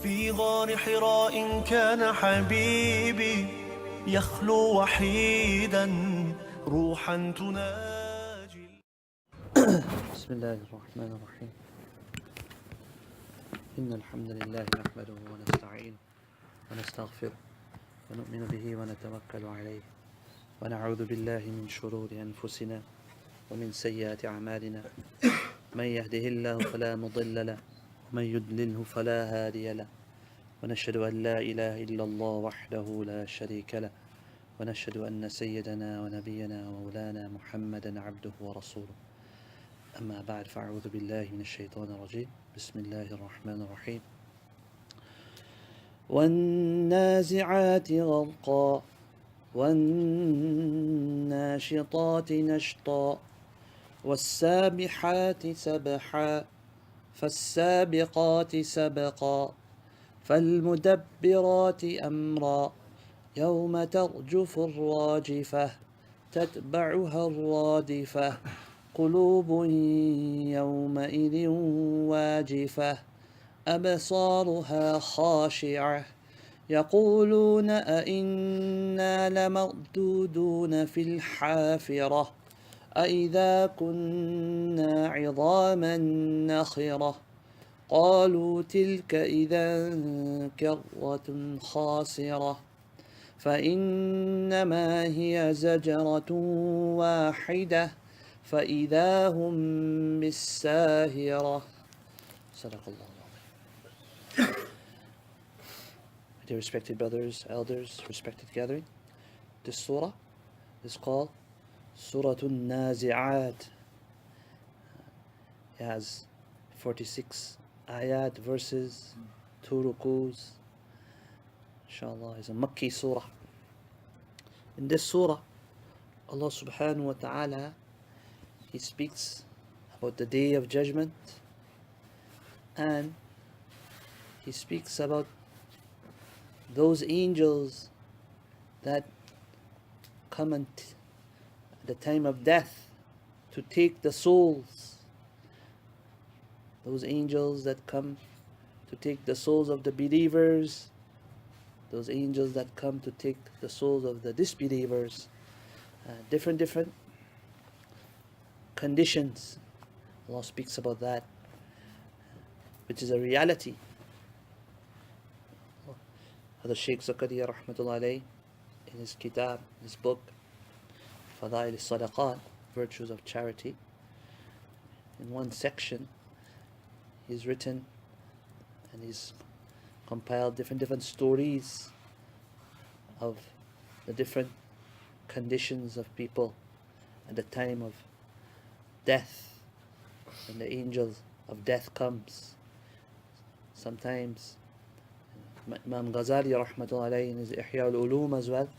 في غار حراء كان حبيبي يخلو وحيدا روحا تناجي. بسم الله الرحمن الرحيم. إن الحمد لله نحمده ونستعينه ونستغفره ونؤمن به ونتوكل عليه ونعوذ بالله من شرور أنفسنا ومن سيئات أعمالنا. من يهده الله فلا مضل له ومن يضلله فلا هادي له ونشهد أن لا إله إلا الله وحده لا شريك له ونشهد أن سيدنا ونبينا ومولانا محمدا عبده ورسوله. أما بعد، فأعوذ بالله من الشيطان الرجيم. بسم الله الرحمن الرحيم. والنازعات غرقا والناشطات نشطا والسابحات سبحا فالسابقات سبقا فالمدبرات أمرا يوم ترجف الراجفة تتبعها الرادفة قلوب يومئذ واجفة أبصارها خاشعة يقولون أئنا لمردودون في الحافرة أئذا كنا عظاما نخرة قالوا تلك إذا كرة خاسرة فإنما هي زجرة واحدة فإذا هم بالساهرة. صدق Allah. Dear respected brothers, elders, respected gathering, this surah is called Surah An-Naziat. It has 46 ayat, verses, 2 rukus. Inshallah, it's a Makki surah. In this surah, Allah subhanahu wa ta'ala, He speaks about the day of judgment, and He speaks about those angels that come at the time of death to take the souls. Those angels that come to take the souls of the believers, those angels that come to take the souls of the disbelievers. Different conditions. Allah speaks about that, which is a reality. The Shaykh Zakaria rahmatullah alayhi, in his kitab, his book Fadail al-Sadaqat, Virtues of Charity, in one section he's written and he's compiled different stories of the different conditions of people at the time of death, when the angel of death comes. Sometimes Imam Ghazali rahmatullah alayhi, in his Ihya al-Ulum as well,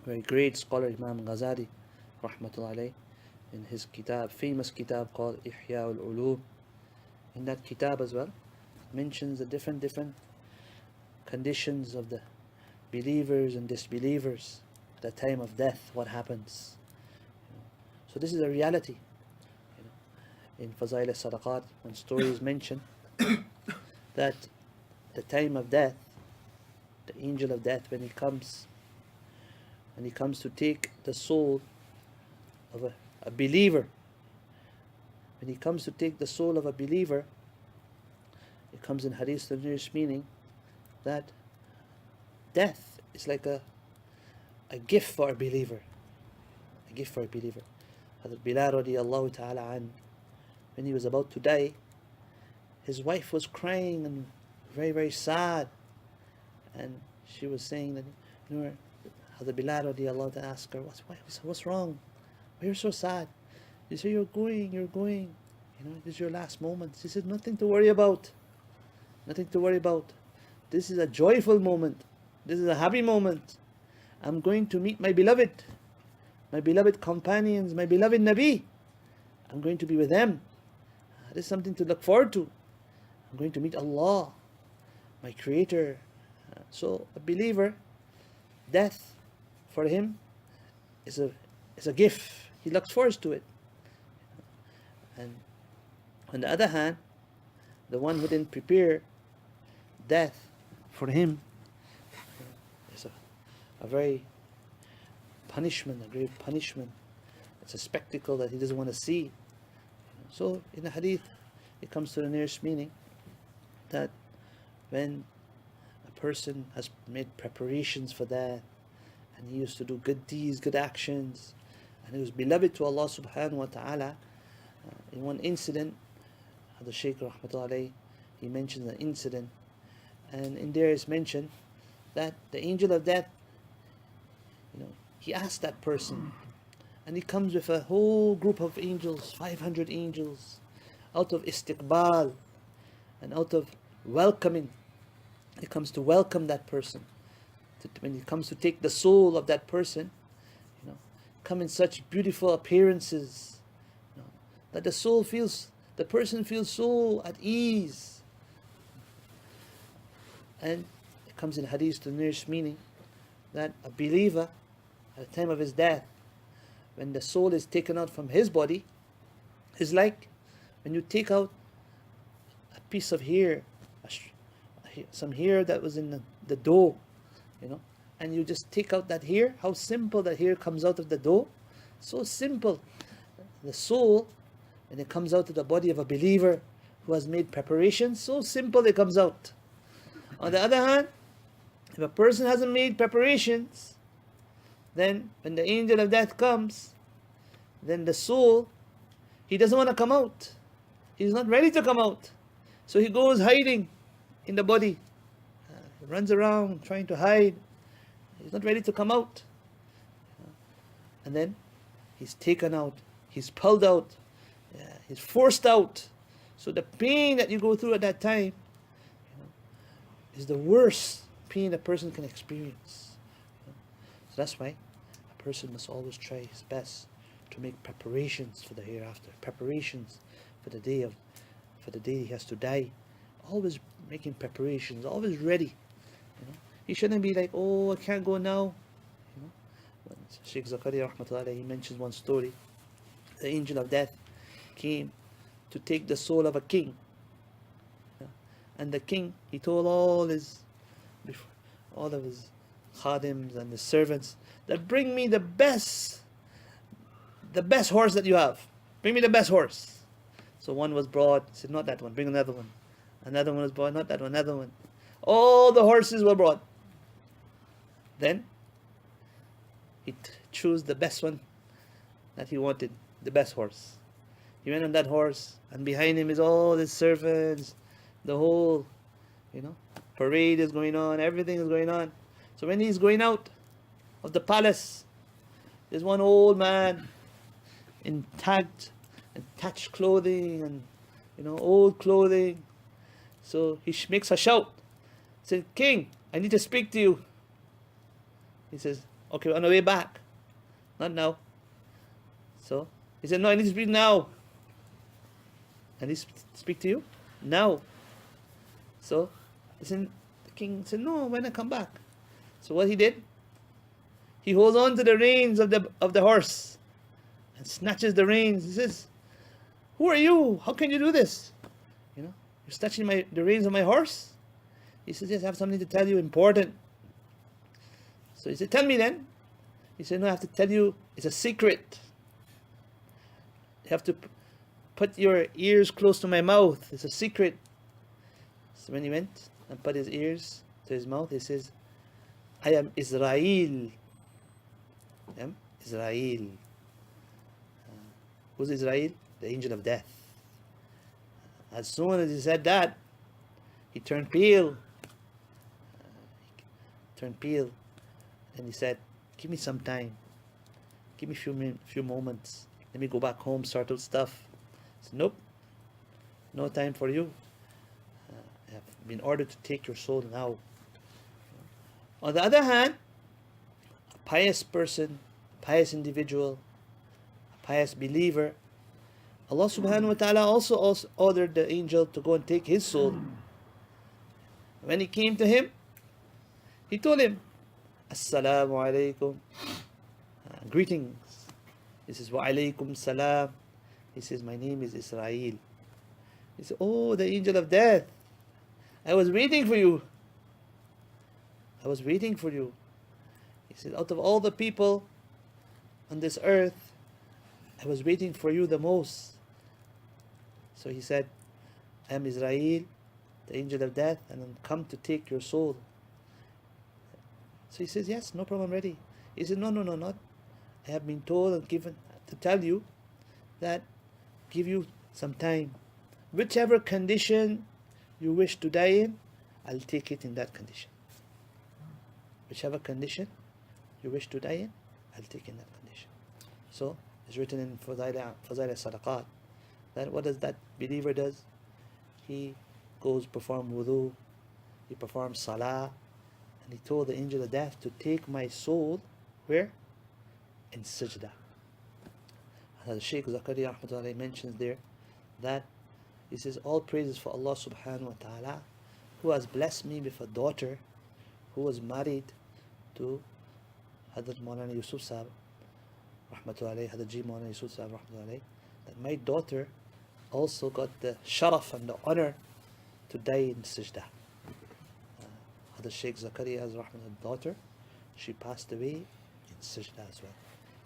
very great scholar Imam Ghazali rahmatullah alayhi, in his kitab, famous kitab called Ihya al-Ulum, in that kitab as well mentions the different conditions of the believers and disbelievers at the time of death, what happens. So this is a reality. In Fazail al-Sadaqat, one story is mentioned that the time of death, the angel of death, when he comes to take the soul of a believer, when he comes to take the soul of a believer, it comes in hadith, the nearest meaning, that death is like a gift for a believer. A gift for a believer. Hazrat Bilal radiallahu ta'ala an, when he was about to die, his wife was crying and very sad, and she was saying that, Hazrat Bilal radiallahu ta'ala asked her, what's wrong? Why are you so sad? He said, you're going, this is your last moment. She said, nothing to worry about. This is a joyful moment. This is a happy moment. I'm going to meet my beloved companions, my beloved Nabi. I'm going to be with them. This is something to look forward to. I'm going to meet Allah, my Creator. So a believer, death for him is a gift. He looks forward to it. And on the other hand, the one who didn't prepare, death for him is a very punishment, a great punishment. It's a spectacle that he doesn't want to see. So in the hadith, it comes to the nearest meaning that when a person has made preparations for that, and he used to do good deeds, good actions, and he was beloved to Allah subhanahu wa ta'ala, in one incident, the Shaykh rahmatullah alayhi, he mentions an incident, and in there is mentioned that the angel of death, he asked that person, and he comes with a whole group of angels, 500 angels, out of istiqbal, and out of welcoming. He comes to welcome that person. When he comes to take the soul of that person, come in such beautiful appearances, that the person feels so at ease. And it comes in hadith to the nearest meaning that a believer, at the time of his death, when the soul is taken out from his body, is like when you take out a piece of hair, some hair that was in the dough, and you just take out that hair, how simple that hair comes out of the dough. So simple. The soul, when it comes out of the body of a believer who has made preparations, so simple it comes out. On the other hand, if a person hasn't made preparations, then when the angel of death comes, then the soul, he doesn't want to come out. He's not ready to come out. So he goes hiding in the body. He runs around trying to hide. He's not ready to come out. And then he's taken out. He's pulled out. He's forced out. So the pain that you go through at that time is the worst pain a person can experience. So that's why a person must always try his best to make preparations for the hereafter, preparations for the day he has to die. Always making preparations, always ready. He shouldn't be like, oh, I can't go now. Sheikh Zakaria rahmatullah, he mentions one story. The angel of death came to take the soul of a king. And the king, he told all of his khadims and his servants that bring me the best horse that you have. Bring me the best horse. So one was brought. He said, not that one, bring another one. Another one was brought, not that one, another one. All the horses were brought. Then he chose the best one that he wanted, the best horse. He went on that horse, and behind him is all his servants. The whole, parade is going on, everything is going on. So when he's going out of the palace, there's one old man in tagged and patched clothing and old clothing. So he makes a shout. He said, King, I need to speak to you. He says, okay, on the way back. Not now. So he said, no, I need to speak now. I need to speak to you now. So the king said, no, when I come back. So what he did, he holds on to the reins of the horse and snatches the reins. He says, who are you? How can you do this? You're snatching the reins of my horse? He says, yes, I have something to tell you important. So he said, tell me then. He said, no, I have to tell you, it's a secret. You have to put your ears close to my mouth. It's a secret. So when he went and put his ears to his mouth, he says, I am Israel. I am Israel. Who's Israel? The angel of death. As soon as he said that, he turned pale. And he said, give me some time. Give me a few moments. Let me go back home, sort out stuff. I said, nope. No time for you. I have been ordered to take your soul now. On the other hand, a pious person, a pious individual, a pious believer, Allah subhanahu wa ta'ala also ordered the angel to go and take his soul. When he came to him, he told him, Assalamu alaikum. Greetings. He says, Wa alaikum salam. He says, my name is Israel. He said, oh, the angel of death. I was waiting for you. I was waiting for you. He said, out of all the people on this earth, I was waiting for you the most. So he said, I am Israel, the angel of death, and I'm come to take your soul. So he says, yes, no problem, I'm ready. He said, no, not. I have been told and given to tell you that give you some time. Whichever condition you wish to die in, I'll take it in that condition. Whichever condition you wish to die in, I'll take in that condition. So it's written in Fadaila Sadaqat that what does that believer does? He goes perform wudu, he performs salah, and he told the angel of death to take my soul where? In sajda. And Shaykh Zakaria Rahmatullahi mentions there that he says, all praises for Allah subhanahu wa ta'ala, who has blessed me with a daughter who was married to Hadrat Maulana Yusuf Sahib Rahmatullahi, Hadrat Ji Maulana Yusuf Sahib Rahmatullahi, that my daughter also got the sharaf and the honor to die in sajda. Hadrat Shaykh Zakaria's Rahmatullah's daughter, she passed away in sajda as well.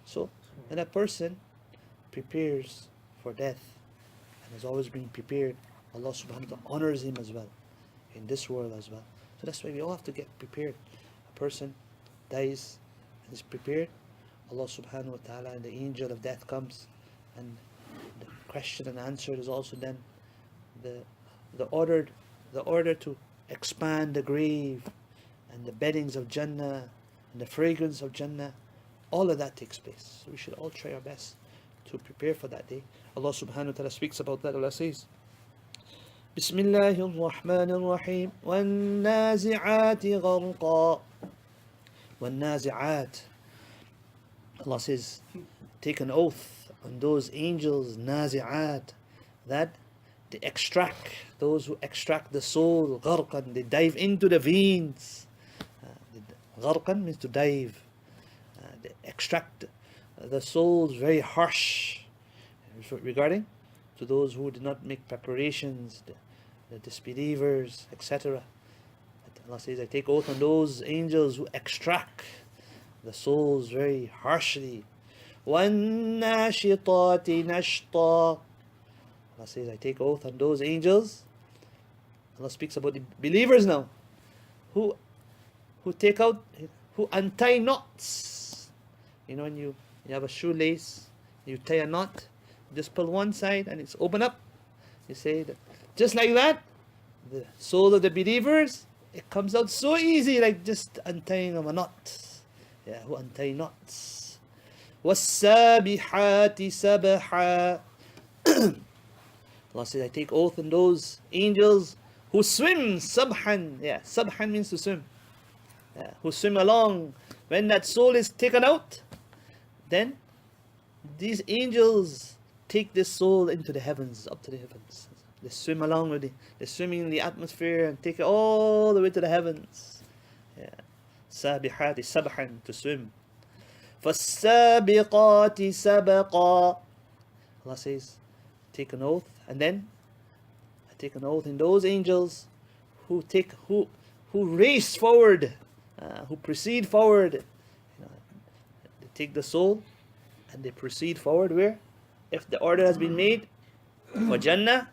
So when a person prepares for death and has always been prepared, Allah subhanahu wa ta'ala honors him as well in this world as well. So that's why we all have to get prepared. A person dies and is prepared, Allah subhanahu wa ta'ala and the angel of death comes, and the question and answer is also done. The order to expand the grave and the beddings of Jannah and the fragrance of Jannah, all of that takes place. So we should all try our best to prepare for that day. Allah subhanahu wa ta'ala speaks about that. Allah says, Bismillahir Rahmanir Rahim, وَالنَّازِعَاتِ غَرْقًا. وَالنَّازِعَاتِ, Allah says, take an oath on those angels, nazi'at, that they extract, those who extract the soul, غَرْقًا, they dive into the veins. غَرْقًا means to dive. They extract the souls very harsh, regarding to those who did not make preparations, the disbelievers, etc. Allah says, I take oath on those angels who extract the souls very harshly. وَالنَّاشِطَاتِ نَشْطًا. Allah says, I take oath on those angels. Allah speaks about the believers now, who take out, who untie knots. You know, when you have a shoelace, you tie a knot, just pull one side and it's open up. You say that just like that, the soul of the believers, it comes out so easy, like just untying of a knot. Yeah, who untie knots. وَالسَّابِحَاتِ سَبْحًا. Allah says, I take oath on those angels who swim, sabhan. Yeah, sabhan means to swim. Yeah, who swim along. When that soul is taken out, then these angels take this soul into the heavens, up to the heavens. They swim along with it. They're swimming in the atmosphere and take it all the way to the heavens. Yeah. Sabihati sabhan, to swim. فَالسَّابِقَاتِ سَبَقًا. Allah says, take an oath, and then I take an oath in those angels who race forward, who proceed forward. You know, they take the soul and they proceed forward where? If the order has been made for Jannah,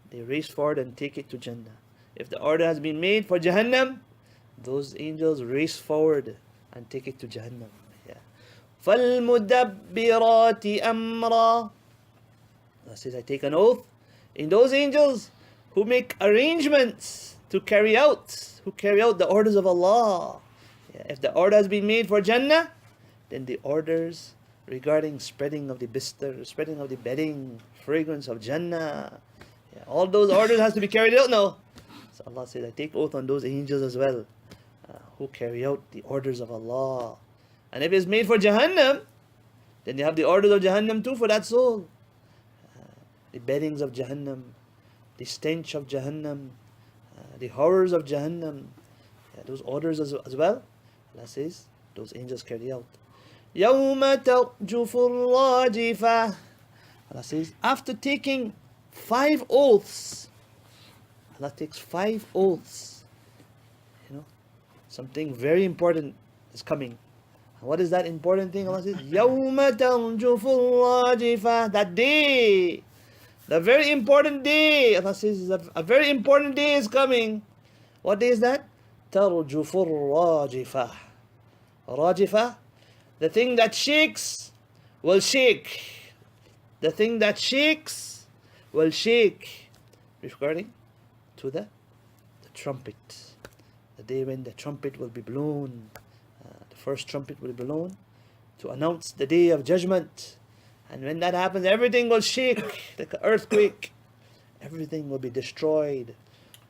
they race forward and take it to Jannah. If the order has been made for Jahannam, those angels race forward and take it to Jahannam. Yeah. فَالْمُدَبِّرَاتِ أَمْرًا. Allah says, I take an oath in those angels who make arrangements to carry out the orders of Allah. Yeah. If the order has been made for Jannah, then the orders regarding spreading of the bistar, spreading of the bedding, fragrance of Jannah, yeah, all those orders has to be carried out now. So Allah says, I take oath on those angels as well, who carry out the orders of Allah. And if it's made for Jahannam, then you have the orders of Jahannam too for that soul. The beddings of Jahannam, the stench of Jahannam, the horrors of Jahannam, yeah, those orders as well. Allah says, those angels carry out. يَوْمَ تَرْجُفُ الرَّاجِفَةِ. Allah says, after taking 5 oaths, Allah takes 5 oaths. You know, something very important is coming. What is that important thing? Allah says, يَوْمَ تَرْجُفُ الرَّاجِفَةُ. That day, the very important day. Allah says, a very important day is coming. What day is that? تَرْجُفُ الرَّاجِفَةُ. Rajifa, the thing that shakes will shake. The thing that shakes will shake. Referring to the trumpet. The day when the trumpet will be blown. The first trumpet will be blown to announce the day of judgment. And when that happens, everything will shake like an earthquake. Everything will be destroyed.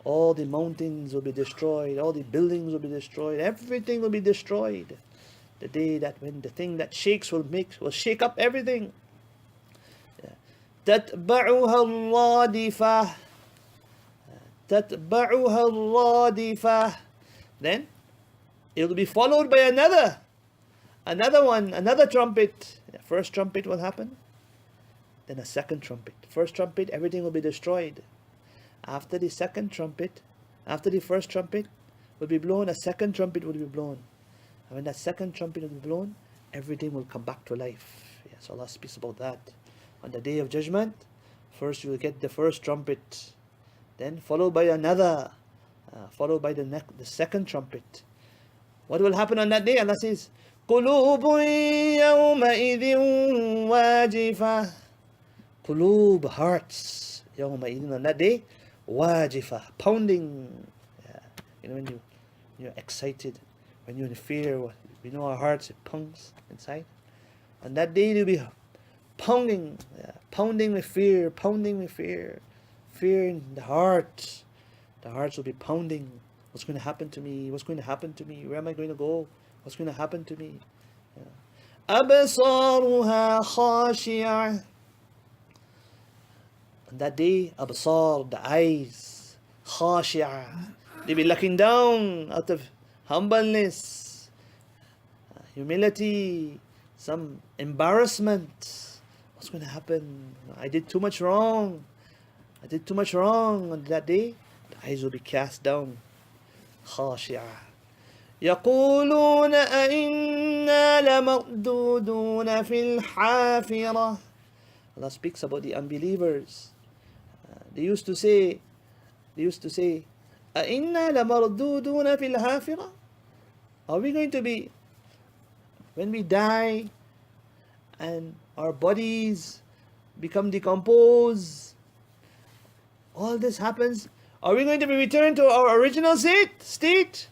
All the mountains will be destroyed. All the buildings will be destroyed. Everything will be destroyed. The day that when the thing that shakes will shake up everything. تَتْبَعُهَا الرَّادِفَةُ. تَتْبَعُهَا الرَّادِفَةُ. Then it will be followed by another one, another trumpet. The first trumpet will happen. Then a second trumpet. First trumpet, everything will be destroyed. After the second trumpet, after the first trumpet will be blown, a second trumpet will be blown. And when that second trumpet will be blown, everything will come back to life. Yes, Allah speaks about that. On the day of judgment, first you will get the first trumpet, then followed by another, followed by the second trumpet. What will happen on that day? Allah says, قُلُوبٌ يَوْمَئِذٍ وَاجِفَةٌ. Qulub, hearts, يَوْمَئِذٍ, on that day, wajifah, pounding. Yeah. You know, when you're excited, when you're in fear, we know our hearts, it pounds inside. On that day, you'll be pounding, pounding with fear, fear in the heart. The hearts will be pounding. What's going to happen to me? What's going to happen to me? Where am I going to go? What's going to happen to me? أَبْصَارُهَا خَاشِعَةٌ. On that day, absar, the eyes, khashi'ah, they be looking down out of humbleness, humility, some embarrassment. What's going to happen? I did too much wrong. On that day, the eyes will be cast down. خاشعة. يقولون أئنا لمردودون في الحافرة. Allah speaks about the unbelievers. They used to say, أئنا لمردودون في الحافرة. Are we going to be, when we die and our bodies become decomposed, all this happens, are we going to be returned to our original state?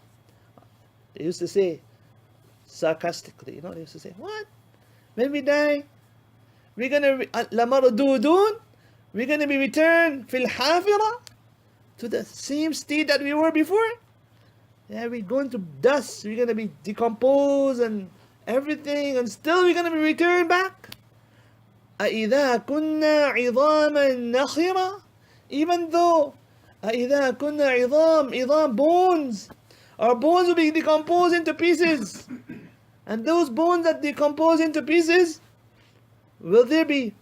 They used to say sarcastically, they used to say, what? When we die, we're going to be returned fil hafira, to the same state that we were before. Yeah, we're going to dust, we're going to be decomposed and everything, and still we're going to be returned back. أَإِذَا كُنَّا عِظَامًا نَخِرًا. Even though أَإِذَا كُنَّا عِظَام, bones, our bones will be decomposed into pieces, and those bones that decompose into pieces, will they be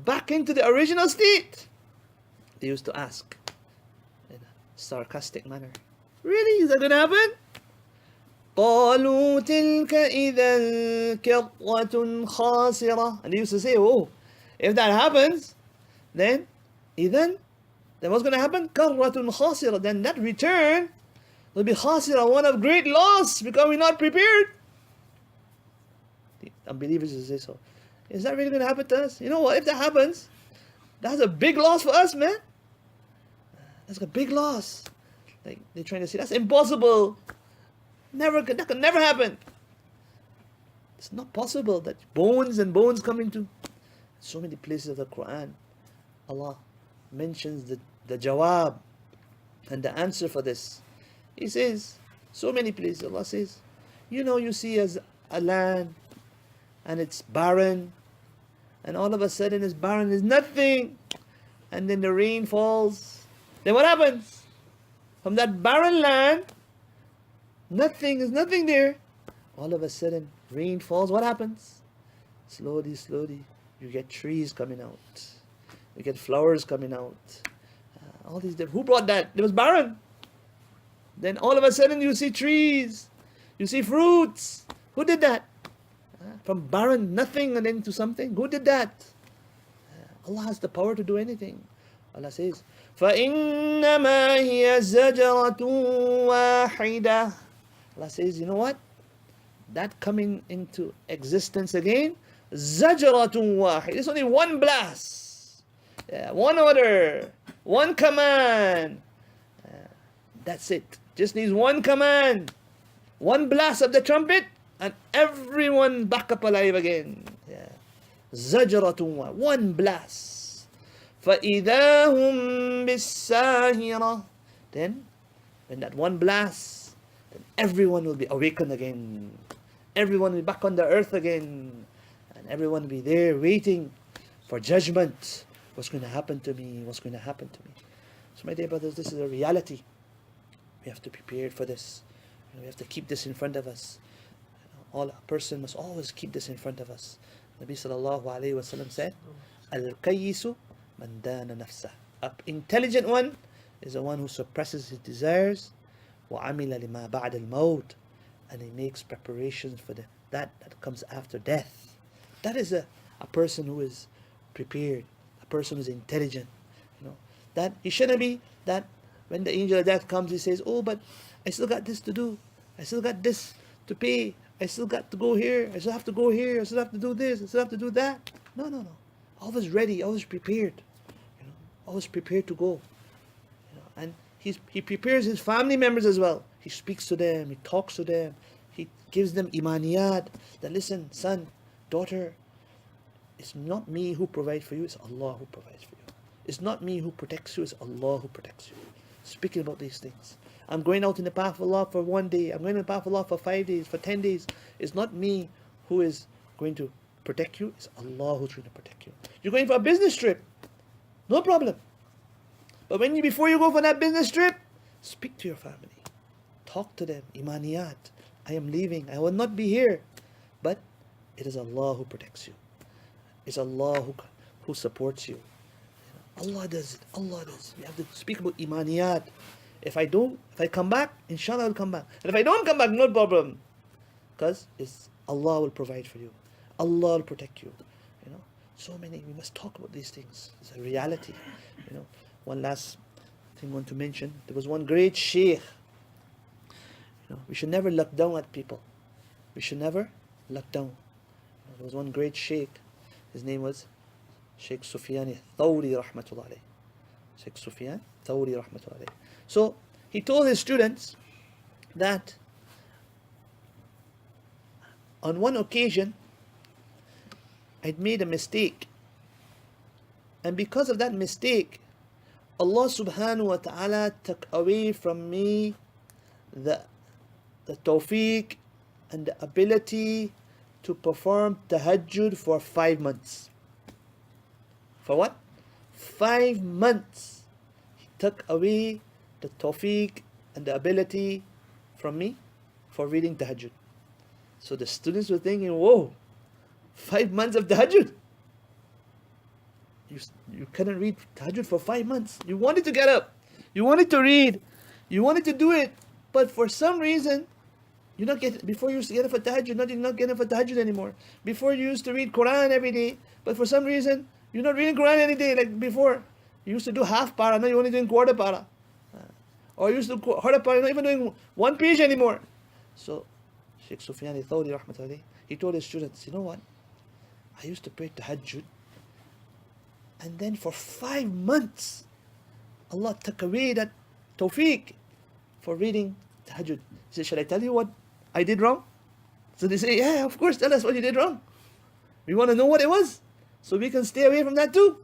back into the original state? They used to ask in a sarcastic manner. Really? Is that going to happen? قَالُوا تِلْكَ إِذًا كَرَّةٌ خَاسِرَةٌ. And they used to say, oh, if that happens, then what's going to happen? كَرَّةٌ خَاسِرَةٌ. Then that return will be khasira, one of great loss, because we're not prepared. The unbelievers will say so. Is that really going to happen to us? You know what? If that happens, that's a big loss for us, man. That's a big loss. Like they're trying to say, that's impossible. That could never happen. It's not possible that bones and bones come into. So many places of the Quran, Allah mentions the jawab and the answer for this. He says, so many places, Allah says, you see as a land and it's barren, and all of a sudden it's barren, there's nothing, and then the rain falls. Then what happens? From that barren land, there's nothing there. All of a sudden, rain falls. What happens? Slowly, you get trees coming out. You get flowers coming out. All these who brought that? It was barren. Then all of a sudden you see trees, you see fruits. Who did that? From barren, nothing, and then to something. Who did that? Allah has the power to do anything. Allah says, فَإِنَّمَا هِيَ زَجْرَةٌ وَاحِدَةٌ. Allah says, you know what? That coming into existence again, زَجْرَةٌ وَاحِدَةٌ. It's only one blast, one order, one command. That's it. Just needs one command, one blast of the trumpet, and everyone back up alive again. زَجْرَةٌ وَاحِدَةٌ. One blast. فَإِذَا هُمْ بِالسَّاهِرَةِ. Then, when that one blast, then everyone will be awakened again. Everyone will be back on the earth again. And everyone will be there waiting for judgment. What's going to happen to me? What's going to happen to me? So my dear brothers, this is a reality. We have to be prepared for this. We have to keep this in front of us. A person must always keep this in front of us. Nabi sallallahu alayhi wa sallam said, Al-Qayyisu man dana nafsah. An intelligent one is the one who suppresses his desires. وَعَمِلَ لِمَا بَعْدَ الْمَوْتِ. And he makes preparations for that comes after death. That is a person who is prepared, a person who is intelligent. That he shouldn't be that when the angel of death comes, he says, oh, but I still got this to do. I still got this to pay. I still got to go here. I still have to go here. I still have to do this. I still have to do that. No. Always ready. Always prepared. Always prepared to go. And he prepares his family members as well. He speaks to them. He talks to them. He gives them imaniyat. That listen, son, daughter, it's not me who provides for you. It's Allah who provides for you. It's not me who protects you. It's Allah who protects you. Speaking about these things. I'm going out in the path of Allah for 1 day. I'm going in the path of Allah for 5 days, for 10 days. It's not me who is going to protect you. It's Allah who's going to protect you. You're going for a business trip. No problem. But before you go for that business trip, speak to your family. Talk to them. Imaniyat. I am leaving. I will not be here. But it is Allah who protects you. It's Allah who supports you. Allah does it. Allah does. We have to speak about imaniyat. If I come back, inshallah I'll come back. And if I don't come back, no problem. Because Allah will provide for you. Allah will protect you. So many, we must talk about these things. It's a reality. One last thing I want to mention. There was one great sheikh. We should never look down at people. We should never look down. There was one great sheikh. His name was Sheikh Sufyan Thawri rahmatullah alayh. Sheikh Sufyan Thawri rahmatullah alayh. So he told his students that on one occasion I'd made a mistake, and because of that mistake Allah subhanahu wa ta'ala took away from me the tawfiq and the ability to perform tahajjud for 5 months. For what? 5 months he took away the tawfiq and the ability from me for reading tahajjud. So the students were thinking, whoa, 5 months of tahajjud. You couldn't read tahajjud for 5 months. You wanted to get up. You wanted to read. You wanted to do it. But for some reason, before you used to get up for tahajjud, you're not getting up for tahajjud anymore. Before you used to read Quran every day, but for some reason, you're not reading Quran any day like before. You used to do half para, now you're only doing quarter para. Or you used to do quarter para, you're not even doing 1 page anymore. So, Sheikh Sufyan Thawri rahmatullah, he told his students, you know what? I used to pray tahajjud, and then for 5 months, Allah took away that tawfiq for reading tahajjud. He said, shall I tell you what I did wrong? So they say, yeah, of course, tell us what you did wrong. We want to know what it was, so we can stay away from that too.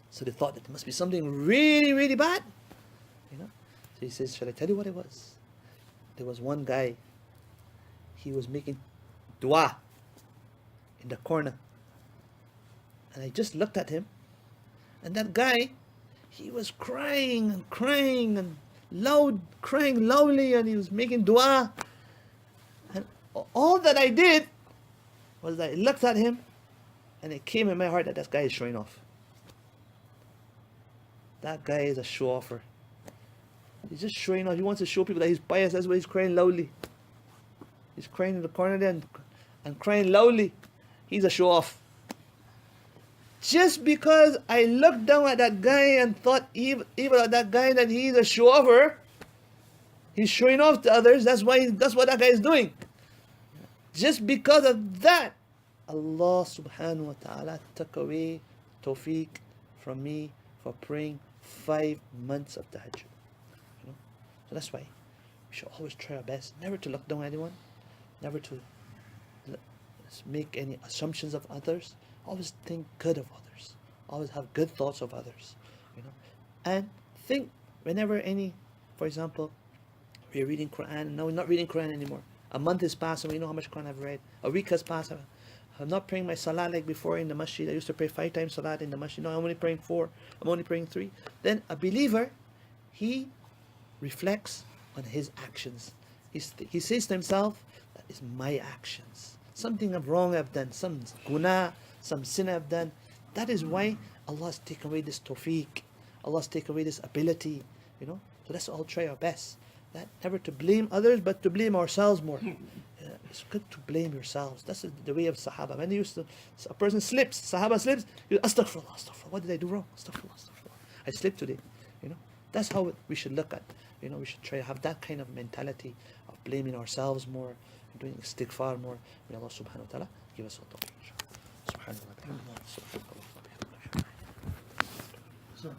So they thought that it must be something really, really bad. So he says, shall I tell you what it was? There was one guy, he was making dua in the corner. And I just looked at him, and that guy, he was crying and crying and crying loudly, and he was making dua. And all that I did was I looked at him, and it came in my heart that guy is showing off. that guy is a show-offer. He's just showing off. He wants to show people that he's pious. That's why he's crying loudly. He's crying in the corner there and crying loudly. He's a show-off. Just because I looked down at that guy and thought even at that guy that he's a show-offer, he's showing off to others. That's what that guy is doing. Just because of that, Allah subhanahu wa ta'ala took away tawfiq from me for praying 5 months of tahajjud. So that's why we should always try our best, never to look down at anyone, never to make any assumptions of others. Always think good of others. Always have good thoughts of others. And think whenever for example, we're reading Quran, and now we're not reading Quran anymore. A month has passed and we know how much Quran I've read. A week has passed. I'm not praying my salah like before in the masjid. I used to pray 5 times salat in the masjid. No, I'm only praying 4. I'm only praying 3. Then a believer, he reflects on his actions. He says to himself, that is my actions. Something of wrong I've done, some guna, some sin I've done. That is why Allah has taken away this tawfiq. Allah has taken away this ability. So let's all try our best. That never to blame others, but to blame ourselves more. It's good to blame yourselves. That's the way of Sahaba. When a person slips, Sahaba slips, astaghfirullah, astaghfirullah. What did I do wrong? Astaghfirullah, astaghfirullah. I slipped today. That's how we should look at. We should try to have that kind of mentality of blaming ourselves more, doing istighfar more. May Allah subhanahu wa ta'ala give us all tawfiq. Subhanallah. So